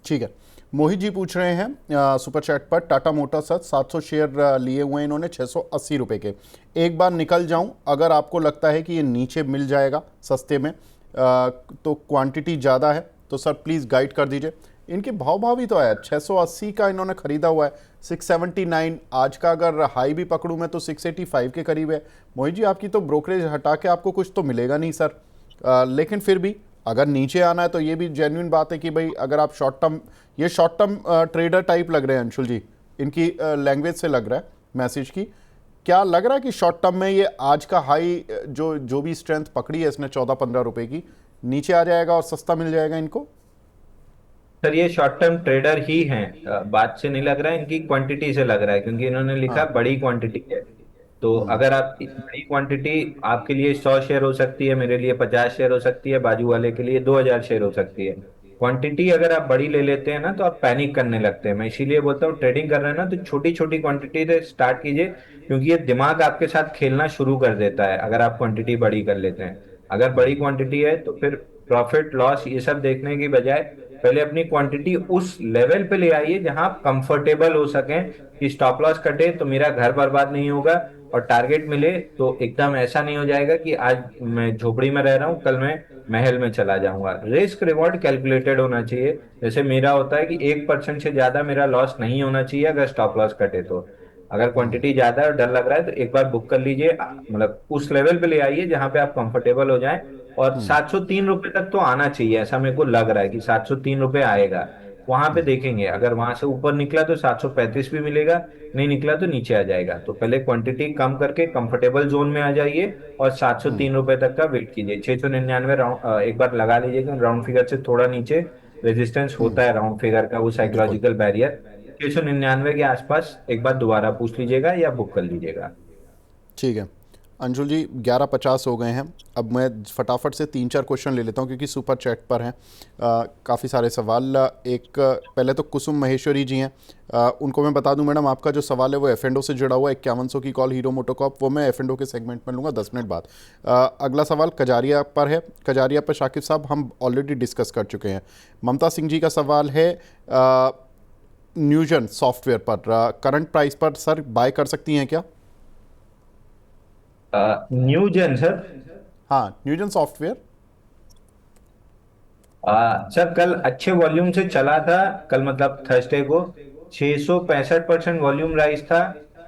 ठीक है। मोहित जी पूछ रहे हैं सुपर चैट पर, टाटा मोटर्स सर 700 शेयर लिए हुए हैं इन्होंने 680 रुपये के। एक बार निकल जाऊं, अगर आपको लगता है कि ये नीचे मिल जाएगा सस्ते में, तो क्वांटिटी ज़्यादा है तो सर प्लीज़ गाइड कर दीजिए। इनके भाव भी तो आया, 680 का इन्होंने ख़रीदा हुआ है, 679 आज का अगर हाई भी पकड़ूं मैं तो 685 के करीब है। मोहित जी, आपकी तो ब्रोकरेज हटा के आपको कुछ तो मिलेगा नहीं सर। लेकिन फिर भी अगर नीचे आना है तो ये भी जेन्युइन बात है कि भाई अगर आप शॉर्ट टर्म, ये शॉर्ट टर्म ट्रेडर टाइप लग रहे हैं अंशुल जी, इनकी लैंग्वेज से लग रहा है, मैसेज की। क्या लग रहा है कि शॉर्ट टर्म में ये आज का हाई जो जो भी स्ट्रेंथ पकड़ी है इसने 14-15 रुपए की, नीचे आ जाएगा और सस्ता मिल जाएगा इनको? सर ये शॉर्ट टर्म ट्रेडर ही हैं, बात से नहीं लग रहा है, इनकी क्वांटिटी से लग रहा है, क्योंकि इन्होंने लिखा हाँ। बड़ी क्वांटिटी है। तो अगर आप बड़ी क्वांटिटी, आपके लिए 100 शेयर हो सकती है, मेरे लिए 50 शेयर हो सकती है, बाजू वाले के लिए 2000 शेयर हो सकती है। क्वांटिटी अगर आप बड़ी ले लेते हैं ना तो आप पैनिक करने लगते हैं। मैं इसीलिए बोलता हूँ, ट्रेडिंग कर रहे हैं ना तो छोटी छोटी क्वांटिटी से स्टार्ट कीजिए, क्योंकि ये दिमाग आपके साथ खेलना शुरू कर देता है अगर आप क्वांटिटी बड़ी कर लेते हैं। अगर बड़ी क्वांटिटी है तो फिर प्रॉफिट लॉस ये सब देखने की बजाय पहले अपनी क्वांटिटी उस लेवल पे ले आइए जहां आप कंफर्टेबल हो सकें कि स्टॉप लॉस कटे तो मेरा घर बर्बाद नहीं होगा, और टारगेट मिले तो एकदम ऐसा नहीं हो जाएगा कि आज मैं झोपड़ी में रह रहा हूँ, कल मैं महल में चला जाऊंगा। रिस्क रिवॉर्ड कैलकुलेटेड होना चाहिए। जैसे मेरा होता है कि 1% से ज्यादा मेरा लॉस नहीं होना चाहिए अगर स्टॉप लॉस कटे तो। अगर क्वांटिटी ज्यादा है और डर लग रहा है तो एक बार बुक कर लीजिए, मतलब उस लेवल पे ले आइए जहां पे आप कंफर्टेबल हो जाएं। और 703 रुपए तक तो आना चाहिए, ऐसा मेरे को लग रहा है कि 703 रुपए आएगा। वहां पे देखेंगे, अगर वहां से ऊपर निकला तो 735 भी मिलेगा, नहीं निकला तो नीचे आ जाएगा। तो पहले क्वांटिटी कम करके कंफर्टेबल जोन में आ जाइए, और 703 रुपए तक का वेट कीजिए। 699 राउंड एक बार लगा लीजिएगा, राउंड फिगर से थोड़ा नीचे रेजिस्टेंस होता है राउंड फिगर का, वो बिल्कुल। Psychological barrier. 699 के आसपास एक बार दोबारा पूछ लीजिएगा या बुक कर लीजिएगा। ठीक है अंशुल जी, 11:50 हो गए हैं। अब मैं फटाफट से 3-4 क्वेश्चन ले लेता हूं क्योंकि सुपर चैट पर हैं काफ़ी सारे सवाल। एक पहले तो कुसुम महेश्वरी जी हैं, उनको मैं बता दूं मैडम, आपका जो सवाल है वो एफ से जुड़ा हुआ है। 5100 की कॉल हीरो मोटोकॉप, वो मैं एफ के सेगमेंट में लूँगा 10 मिनट बाद। अगला सवाल कजारिया पर है। कजारिया पर शाकिब साहब हम ऑलरेडी डिस्कस कर चुके हैं। ममता सिंह जी का सवाल है न्यूजन सॉफ्टवेयर पर करंट प्राइस पर सर बाय कर सकती हैं क्या? Newgen sir. हाँ, न्यूजन सॉफ्टवेयर। सर कल अच्छे वॉल्यूम से चला था। कल मतलब थर्सडे को 665% वॉल्यूम राइज था।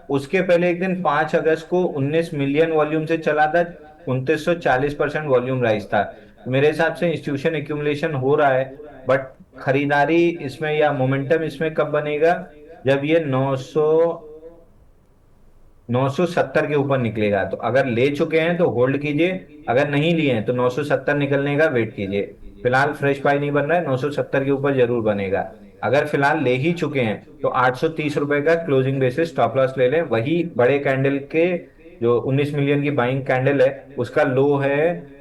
उसके पहले एक दिन 5 अगस्त को 19 मिलियन वॉल्यूम से चला था। 2940% वॉल्यूम राइज था। मेरे हिसाब से इंस्टीट्यूशन एक्यूमुलेशन हो रहा है। बट खरीदारी इसमें या मोमेंटम इसमें कब बनेगा, जब ये 970 के ऊपर निकलेगा। तो अगर ले चुके हैं तो होल्ड कीजिए, अगर नहीं लिए हैं तो 970 निकलने का वेट कीजिए। फिलहाल फ्रेश पाई नहीं बन रहा है, 970 के ऊपर जरूर बनेगा। अगर फिलहाल ले ही चुके हैं तो 830 रुपए का क्लोजिंग बेसिस स्टॉप लॉस ले लें। वही बड़े कैंडल के जो 19 मिलियन की बाइंग कैंडल है उसका लो है।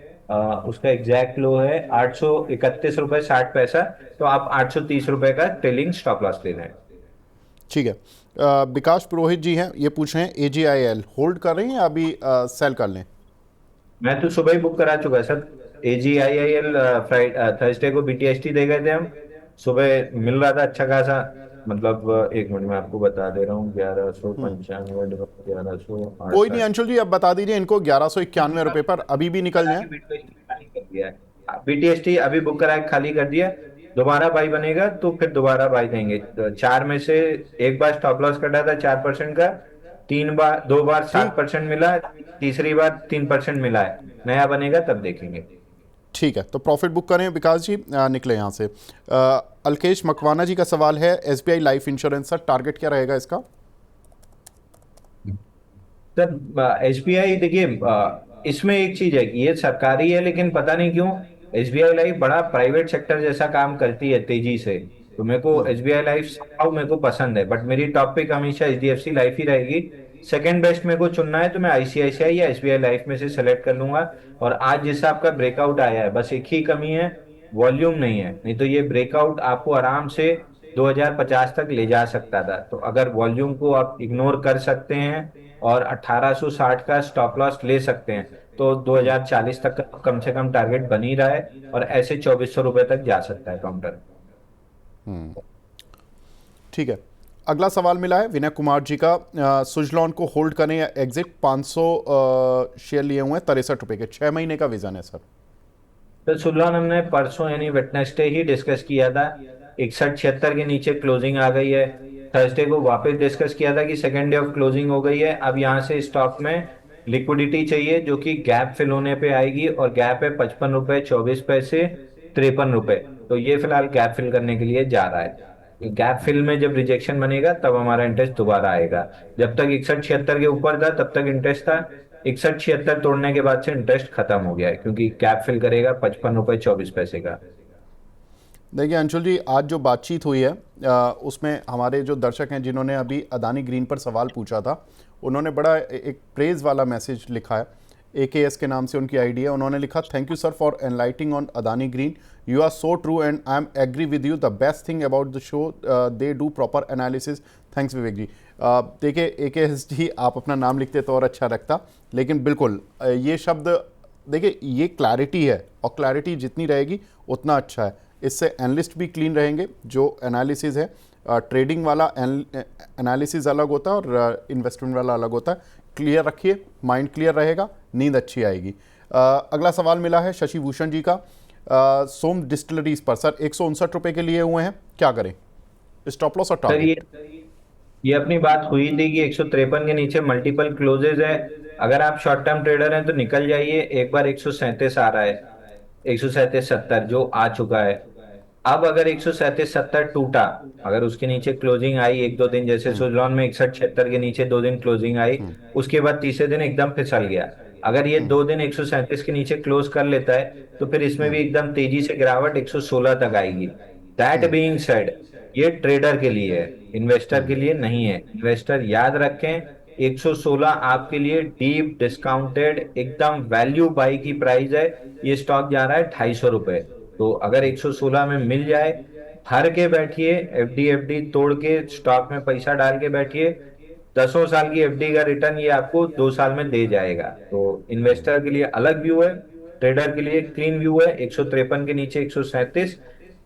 उसका एग्जैक्ट लो है 831 रुपए 60 पैसा। तो आप 830 रुपए का ट्रेलिंग स्टॉप लॉस ले लें। ठीक है। विकास पुरोहित जी हैं, ये पूछ रहे हैं AGIL होल्ड कर रहे हैं या अभी सेल कर लें? मैं तो सुबह ही बुक करा चुका है सर। AGIIL फ्राइडे थर्सडे को BTST दे गए थे हम। सुबह मिल रहा था अच्छा खासा। मतलब एक मिनट में आपको बता दे रहा हूँ, 1195 1108 कोई नहीं 60। अंशुल जी, अब बता दीजिए इनको 1191 रुपए पर अभी भी निकल जाए। खाली कर दिया है BTST, अभी बुक करा के खाली कर दिया। दोबारा बाई बनेगा तो फिर दोबारा बाई देंगे। तो चार में से एक बार स्टॉप लॉस कटा था 4% का। 3 बार 2 बार ठीक 7% मिला। तीसरी बार 3% मिला है। नया बनेगा तब देखेंगे। ठीक है, तो प्रॉफिट बुक करें विकास जी, निकले यहाँ से। अल्केश मकवाना जी का सवाल है SBI life insurance, sir target क्या रहेगा इसका? सर SBI देखिए, इसमें एक चीज है कि ये सरकारी है लेकिन पता नहीं क्यों SBI लाइफ बड़ा प्राइवेट सेक्टर जैसा काम करती है तेजी से। तो मेरे को SBI लाइफ somehow मेरे को पसंद है, बट मेरी टॉप पिक हमेशा HDFC लाइफ ही रहेगी। सेकंड बेस्ट मेरे को चुनना है तो मैं ICICI या SBI लाइफ में से सेलेक्ट कर लूंगा। और आज जैसा आपका ब्रेकआउट आया है, बस एक ही कमी है, वॉल्यूम नहीं है। नहीं तो ये ब्रेकआउट आपको आराम से 2050 तक ले जा सकता था। तो अगर वॉल्यूम को आप इग्नोर कर सकते हैं और 1860 का स्टॉप लॉस ले सकते हैं तो 2040 तक का कम से कम टारगेट बन ही रहा है। और ऐसे 2400 रुपए तक जा सकता है काउंटर। ठीक है। अगला सवाल मिला है विनय कुमार जी का, सुजलॉन को होल्ड करें या एग्जिट? 500 शेयर लिए हुए हैं 63 रुपए के, 6 महीने का विजन है सर। तो सुल्लान हमने परसों यानी वेडनेसडे ही डिस्कस किया था। 6176 के नीचे क्लोजिंग आ गई है। थर्सडे को वापस डिस्कस किया था कि सेकेंड डे ऑफ क्लोजिंग हो गई है। अब यहाँ से स्टॉक में लिक्विडिटी चाहिए जो कि गैप फिल होने पे आएगी, और गैप है 55 रुपए 24 पैसे 53 रुपए। तो ये फिलहाल गैप फिल करने के लिए जा रहा है। गैप फिल में जब रिजेक्शन बनेगा तब हमारा इंटरेस्ट दोबारा आएगा। जब तक 6176 के ऊपर था तब तक इंटरेस्ट था। 6176 तोड़ने के बाद से इंटरेस्ट खत्म हो गया है, क्योंकि गैप फिल करेगा 55 रुपए 24 पैसे का। देखिए अंशुल जी, आज जो बातचीत हुई है उसमें हमारे जो दर्शक हैं जिन्होंने अभी अदानी ग्रीन पर सवाल पूछा था, उन्होंने बड़ा एक प्रेज़ वाला मैसेज लिखा है। AKS के नाम से उनकी आईडी है। उन्होंने लिखा, thank you sir for enlightening on Adani Green, you are so true and I am agree with you, the best thing about the show they do proper analysis, thanks Vivek ji. देखिए AKS जी, आप अपना नाम लिखते तो और अच्छा लगता, लेकिन बिल्कुल ये शब्द देखिए, ये क्लैरिटी है और क्लैरिटी जितनी रहेगी उतना अच्छा है। इससे एनालिस्ट भी क्लीन रहेंगे। जो एनालिसिस है, ट्रेडिंग वाला एनालिसिस अलग होता है और इन्वेस्टमेंट वाला अलग होता है। क्लियर रखिए, माइंड क्लियर रहेगा, नींद अच्छी आएगी। अगला सवाल मिला है शशि भूषण जी का, सोम डिस्टिलरीज पर सर 159 रुपये के लिए हुए हैं, क्या करें? स्टॉप लॉस और सर टारगेट? ये अपनी बात हुई थी कि 153 के नीचे मल्टीपल क्लोजेज है। अगर आप शॉर्ट टर्म ट्रेडर हैं तो निकल जाइए। एक बार 137 आ रहा है, 137.70 जो आ चुका है। अब अगर 137.70 टूटा, अगर उसके नीचे क्लोजिंग आई एक दो दिन, जैसे सुजलॉन में 6176 के नीचे 2 दिन क्लोजिंग आई, उसके बाद तीसरे दिन एकदम फिसल गया। अगर ये 2 दिन 137 के नीचे क्लोज कर लेता है तो फिर इसमें भी एकदम तेजी से गिरावट 116 तक आएगी। दैट बीइंग सेड, ये ट्रेडर के लिए है, इन्वेस्टर के लिए नहीं है। इन्वेस्टर याद रखें, 116 आपके लिए डीप डिस्काउंटेड एकदम वैल्यू बाई की प्राइस है। ये स्टॉक जा रहा है 250 रुपए। तो अगर 116 में मिल जाए, भर के बैठिए, FD तोड़ के स्टॉक में पैसा डाल के बैठिए। 10 साल की FD का रिटर्न ये आपको 2 साल में दे जाएगा। तो इन्वेस्टर के लिए अलग व्यू है, ट्रेडर के लिए क्लीन व्यू है। 153 के नीचे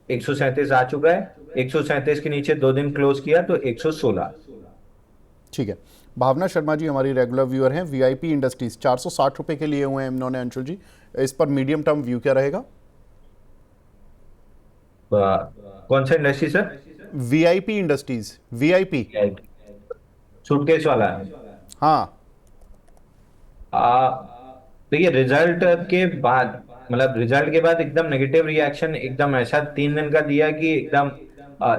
137 आ चुका है। 137 के नीचे 2 दिन क्लोज किया तो 116। ठीक है। भावना शर्मा जी हमारी रेगुलर व्यूअर हैं, VIP इंडस्ट्रीज 460 रुपये के लिए हुए हैं इन्होंने अंशुल जी, इस पर मीडियम टर्म व्यू क्या रहेगा? कौन सा industry sir? VIP industries, VIP. Suitcase वाला। हाँ। आ, देखिए रिजल्ट के बाद, मतलब रिजल्ट के बाद एकदम नेगेटिव रिएक्शन, एकदम ऐसा 3 दिन का दिया कि एकदम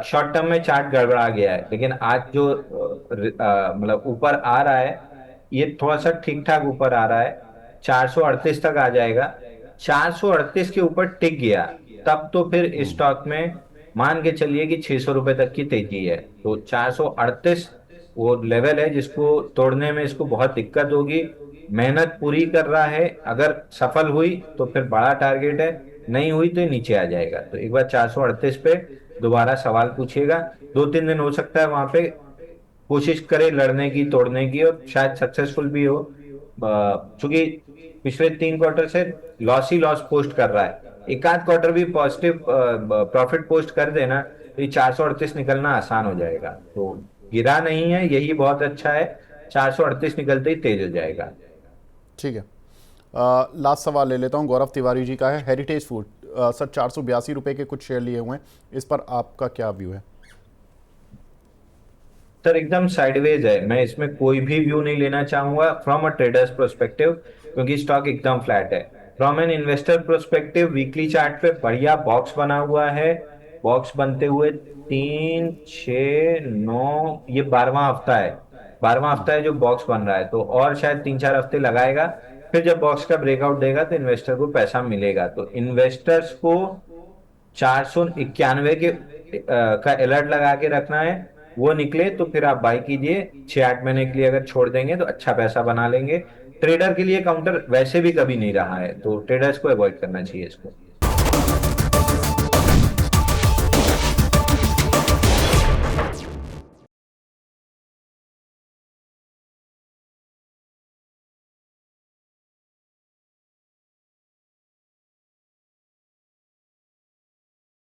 शॉर्ट टर्म में चार्ट गड़बड़ा गया है। लेकिन आज जो मतलब ऊपर आ रहा है, ये थोड़ा सा ठीक ठाक ऊपर आ रहा है, 438 तक आ जाएगा। 438 के ऊपर टिक गया, तब तो फिर इस स्टॉक में मान के चलिए कि 600 रुपए तक की तेजी है। तो 438 वो लेवल है जिसको तोड़ने में इसको बहुत दिक्कत होगी। मेहनत पूरी कर रहा है, अगर सफल हुई तो फिर बड़ा टारगेट है, नहीं हुई तो ये नीचे आ जाएगा। तो एक बार 438 पे दोबारा सवाल पूछिएगा। 2-3 दिन हो सकता है वहां पे कोशिश करे लड़ने की, तोड़ने की, और शायद सक्सेसफुल भी हो। चूंकि पिछले 3 क्वार्टर से लॉस ही लॉस पोस्ट कर रहा है, एक आध क्वार्टर भी पॉजिटिव प्रॉफिट पोस्ट कर देना तो ये 438 निकलना आसान हो जाएगा। तो गिरा नहीं है, यही बहुत अच्छा है। 438 निकलते ही तेज हो जाएगा। ठीक है। लास्ट सवाल ले लेता हूँ, गौरव तिवारी जी का है, हेरिटेज फूड। सर 482 रुपये के कुछ शेयर लिए हुए हैं, इस पर आपका क्या व्यू है? सर एकदम साइडवेज है, मैं इसमें कोई भी व्यू नहीं लेना चाहूंगा फ्रॉम अ ट्रेडर्स प्रोस्पेक्टिव, क्योंकि स्टॉक एकदम फ्लैट है। From an investor prospective weekly chart पे बढ़िया बॉक्स बना हुआ है। बॉक्स बनते हुए 3, 6, 9, ये 12वां हफ्ता है। 12वां हफ्ता है जो बॉक्स बन रहा है, तो और शायद 3-4 हफ्ते लगाएगा। फिर जब बॉक्स का ब्रेकआउट देगा तो इन्वेस्टर को पैसा मिलेगा। तो इन्वेस्टर्स को 491 के का अलर्ट लगा के रखना है। वो निकले तो फिर आप बाई कीजिए। 6-8 महीने के लिए अगर छोड़ देंगे तो अच्छा पैसा बना लेंगे। ट्रेडर के लिए काउंटर वैसे भी कभी नहीं रहा है, तो ट्रेडर्स को अवॉइड करना चाहिए इसको।